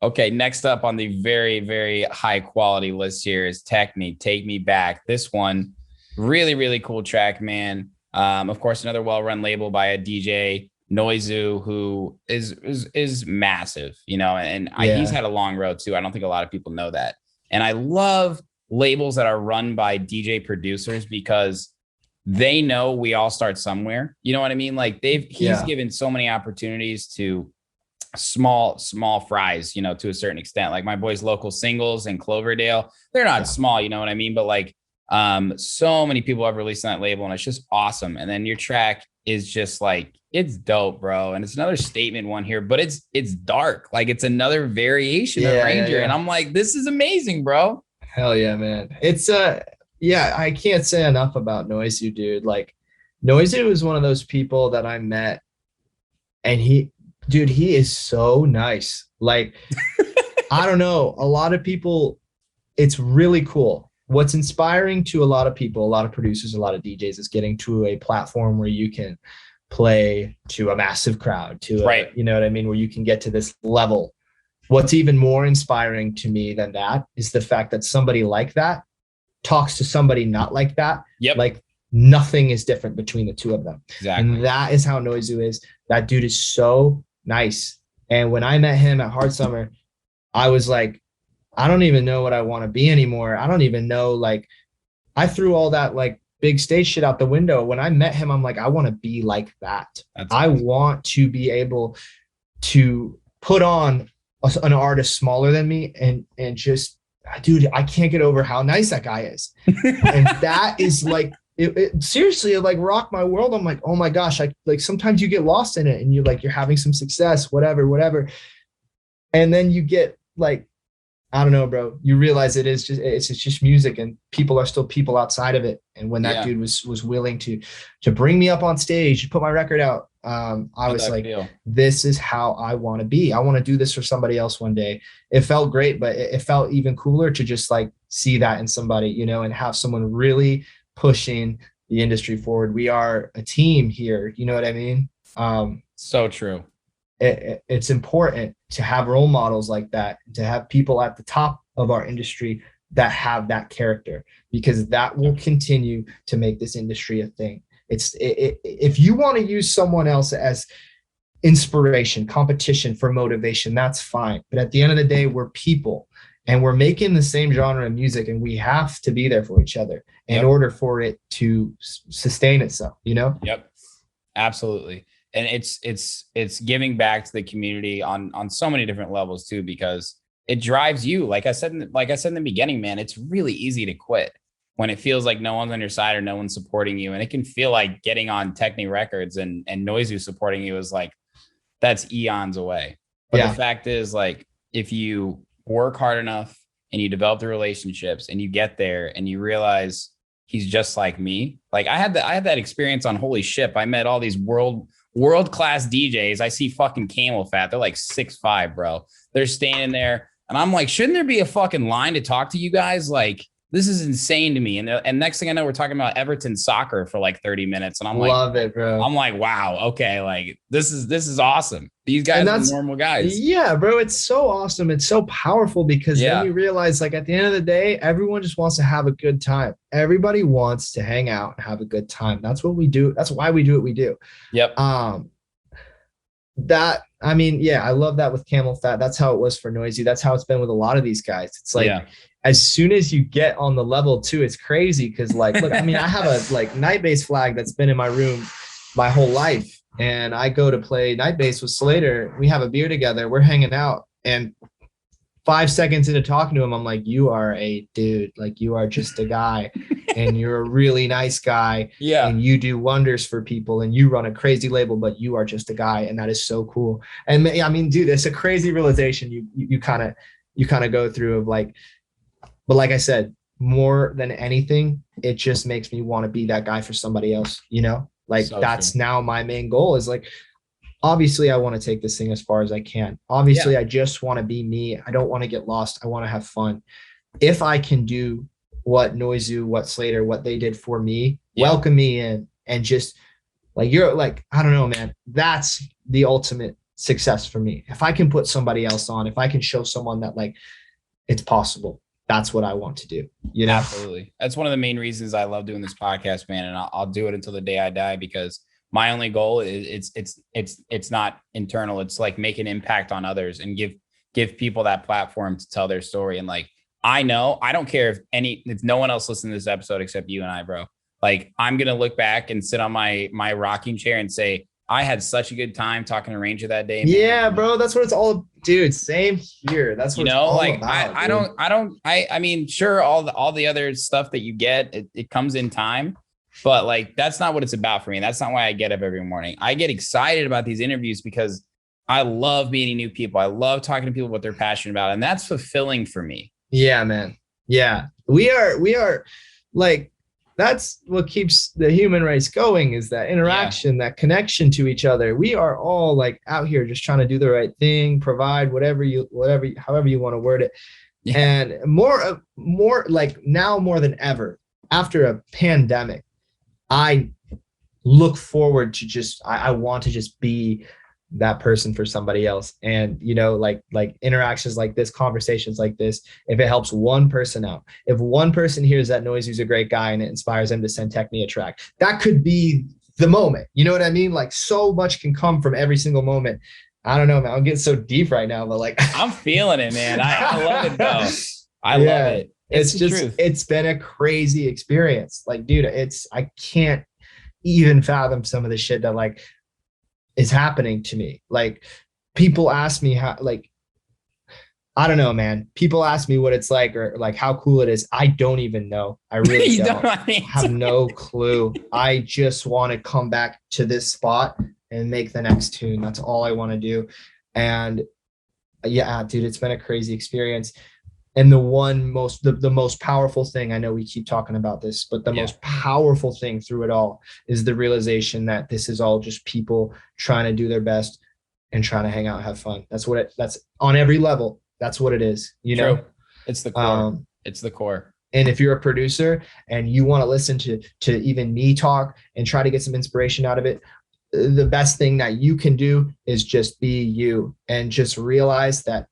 Okay, next up on the very, very high quality list here is Technique, Take Me Back. This one, really, really cool track, man. Of course, another well-run label by a DJ, Noizu, who is massive, you know, and he's Yeah. had a long road too. I don't think a lot of people know that. And I love labels that are run by DJ producers because they know we all start somewhere. You know what I mean? Like he's Yeah. given so many opportunities to small fries, you know, to a certain extent. Like my boys Local Singles and Cloverdale, they're not Yeah. small, you know what I mean? But like so many people have released on that label and it's just awesome. And then your track is just like it's dope, bro. And it's another statement one here, but it's dark. Like it's another variation of Yeah. Yeah. Ranger. And Yeah. I'm like, this is amazing, bro. Hell yeah, man. It's yeah, I can't say enough about Noisy, dude. Like Noisy was one of those people that I met and dude, he is so nice. Like, I don't know, a lot of people, it's really cool. What's inspiring to a lot of people, a lot of producers, a lot of DJs is getting to a platform where you can play to a massive crowd, to a, Right. you know what I mean, where you can get to this level. What's even more inspiring to me than that is the fact that somebody like that talks to somebody not like that. Yep. Like nothing is different between the two of them. Exactly. And that is how Noizu is. That dude is so nice. And when I met him at Hard Summer, I was like, I don't even know what I want to be anymore. I don't even know. Like, I threw all that like big stage shit out the window. When I met him, I'm like, I want to be like that. That's I awesome. want to be able to put on an artist smaller than me and just, dude, I can't get over how nice that guy is. And that is like, seriously, it like rocked my world. I'm like, oh my gosh, I like sometimes you get lost in it and you're having some success, whatever. And then you get like, I don't know, bro. You realize it's just music, and people are still people outside of it. And when that Yeah. dude was willing to bring me up on stage, to put my record out, I How'd was that like, feel? this is how I want to be. I want to do this for somebody else one day. It felt great, but it felt even cooler to just like see that in somebody, you know, and have someone really pushing the industry forward. We are a team here. You know what I mean? So true. It's important to have role models like that, to have people at the top of our industry that have that character, because that will continue to make this industry a thing. If you want to use someone else as inspiration, competition for motivation, that's fine. But at the end of the day, we're people and we're making the same genre of music, and we have to be there for each other in Yep. order for it to sustain itself, you know? Yep. Absolutely. And it's giving back to the community on so many different levels too, because it drives you. Like I said in the beginning, man, it's really easy to quit when it feels like no one's on your side or no one's supporting you. And it can feel like getting on Techni Records and Noizu supporting you is like that's eons away. But the Yeah. fact is, like, if you work hard enough and you develop the relationships and you get there and you realize he's just like me. Like I had that experience on Holy Ship. I met all these world class DJs. I see fucking Camel Fat. They're like 6'5", bro. They're standing there, and I'm like, shouldn't there be a fucking line to talk to you guys? Like, this is insane to me. And next thing I know, we're talking about Everton soccer for like 30 minutes, and Love it, bro. I'm like, wow, okay, like this is awesome. These And guys are that's, normal guys. yeah, bro, it's so awesome. It's so powerful, because then Yeah. you realize, like, at the end of the day, everyone just wants to have a good time. Everybody wants to hang out and have a good time. That's what we do. That's why we do what we do. Yep. um that, I mean, yeah, I love that with Camel Fat. That's how it was for Noisy. That's how it's been with a lot of these guys. It's like, Yeah. as soon as you get on the level two, it's crazy. Cause like, look, I mean, I have a like night bass flag that's been in my room my whole life. And I go to play night bass with Slater. We have a beer together. We're hanging out. And 5 seconds into talking to him, I'm like, you are a dude. Like, you are just a guy. And you're a really nice guy. Yeah. And you do wonders for people, and you run a crazy label, but you are just a guy. And that is so cool. And I mean, dude, it's a crazy realization you kind of go through of like, but like I said, more than anything, it just makes me want to be that guy for somebody else, you know? Like, So true. that's now my main goal is like, obviously I want to take this thing as far as I can. Obviously, Yeah. I just want to be me. I don't want to get lost. I want to have fun. If I can do what Noizu, what Slater, what they did for me, Yeah. welcome me in, and just like, you're like, I don't know, man, that's the ultimate success for me. If I can put somebody else on, if I can show someone that like it's possible, that's what I want to do, you know? Absolutely. That's one of the main reasons I love doing this podcast, man. And I'll do it until the day I die, because my only goal is it's not internal. It's like make an impact on others and give people that platform to tell their story. And like, I know, I don't care if no one else listened to this episode except you and I, bro. Like, I'm going to look back and sit on my rocking chair and say, I had such a good time talking to Ranger that day, man. Yeah, bro. That's what it's all, dude. Same here. That's what it's all like about. I mean, sure. All the other stuff that you get, it comes in time, but like, that's not what it's about for me. That's not why I get up every morning. I get excited about these interviews because I love meeting new people. I love talking to people what they're passionate about. And that's fulfilling for me. Yeah, man. Yeah. We are like, that's what keeps the human race going, is that interaction, that connection to each other. We are all like out here just trying to do the right thing, provide however you want to word it. Yeah. And more like now more than ever, after a pandemic, I look forward to I want to just be that person for somebody else. And, you know, like interactions like this, conversations like this, if it helps one person out, if one person hears that Noisy's a great guy and it inspires them to send Techni a track, that could be the moment. You know what I mean? Like, so much can come from every single moment. I don't know, man. I'm getting so deep right now, but like, I'm feeling it, man. I love it though. I love it. It's been a crazy experience. Like, dude, I can't even fathom some of the shit that like is happening to me. Like, people ask me how, like, I don't know, man. People ask me what it's like or like how cool it is. I don't even know. I really don't have no clue. I just want to come back to this spot and make the next tune. That's all I want to do. And yeah, dude, it's been a crazy experience. And the most powerful thing, I know we keep talking about this, but the most powerful thing through it all is the realization that this is all just people trying to do their best and trying to hang out and have fun. That's on every level. That's what it is. You know, it's the core. It's the core. And if you're a producer and you want to listen to even me talk and try to get some inspiration out of it, the best thing that you can do is just be you and just realize that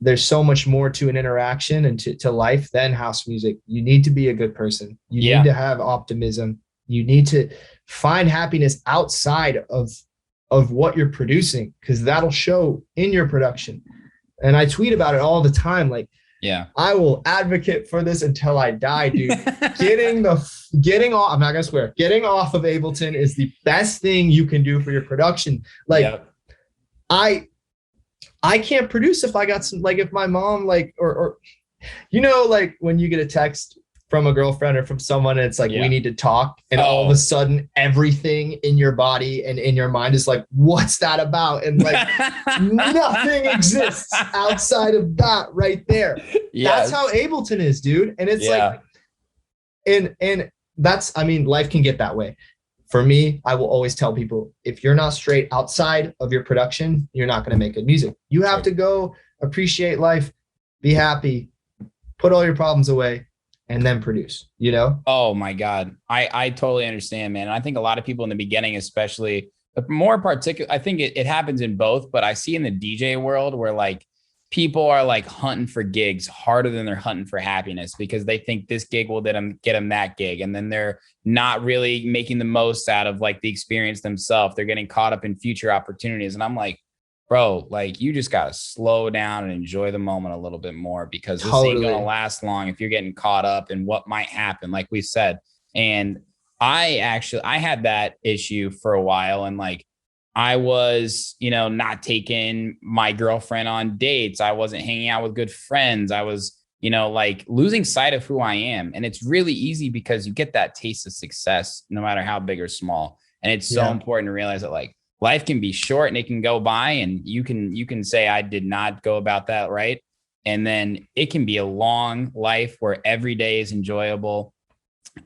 there's so much more to an interaction and to life than house music. You need to be a good person. You need to have optimism. You need to find happiness outside of what you're producing, because that'll show in your production. And I tweet about it all the time. Like, I will advocate for this until I die, dude. getting off, I'm not gonna swear, getting off of Ableton is the best thing you can do for your production. Like, I can't produce if I got some, like, if my mom, like, or you know, like when you get a text from a girlfriend or from someone and it's like, we need to talk, and all of a sudden everything in your body and in your mind is like, what's that about? And like nothing exists outside of that right there. That's how Ableton is, dude. And it's like, and that's, I mean, life can get that way. For me, I will always tell people, if you're not straight outside of your production, you're not going to make good music. You have to go appreciate life, be happy, put all your problems away, and then produce, you know? Oh my God. I totally understand, man. I think a lot of people in the beginning, especially, but more particular, I think it happens in both, but I see in the DJ world where like people are like hunting for gigs harder than they're hunting for happiness, because they think this gig will get them that gig. And then they're not really making the most out of like the experience themselves. They're getting caught up in future opportunities. And I'm like, bro, like, you just got to slow down and enjoy the moment a little bit more, because this ain't going to last long if you're getting caught up in what might happen, like we said. And I had that issue for a while. And like, I was, not taking my girlfriend on dates. I wasn't hanging out with good friends. I was, like losing sight of who I am. And it's really easy because you get that taste of success, no matter how big or small. And it's so important to realize that like life can be short and it can go by, and you can say, I did not go about that right. And then it can be a long life where every day is enjoyable.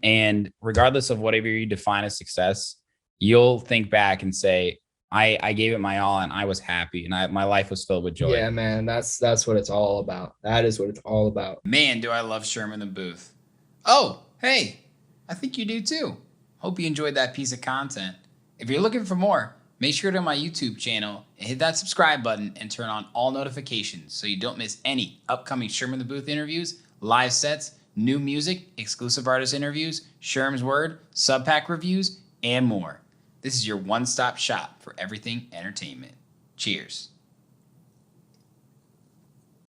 And regardless of whatever you define as success, you'll think back and say, I gave it my all and I was happy and my life was filled with joy. Yeah, man, that's what it's all about. That is what it's all about. Man, do I love Sherm in the booth. Oh, hey, I think you do too. Hope you enjoyed that piece of content. If you're looking for more, Make sure to go to my YouTube channel and hit that subscribe button and turn on all notifications so you don't miss any upcoming Sherm in the Booth interviews, live sets, new music, exclusive artist interviews, Sherm's Word, sub pack reviews, and more. This is your one-stop shop for everything entertainment. Cheers.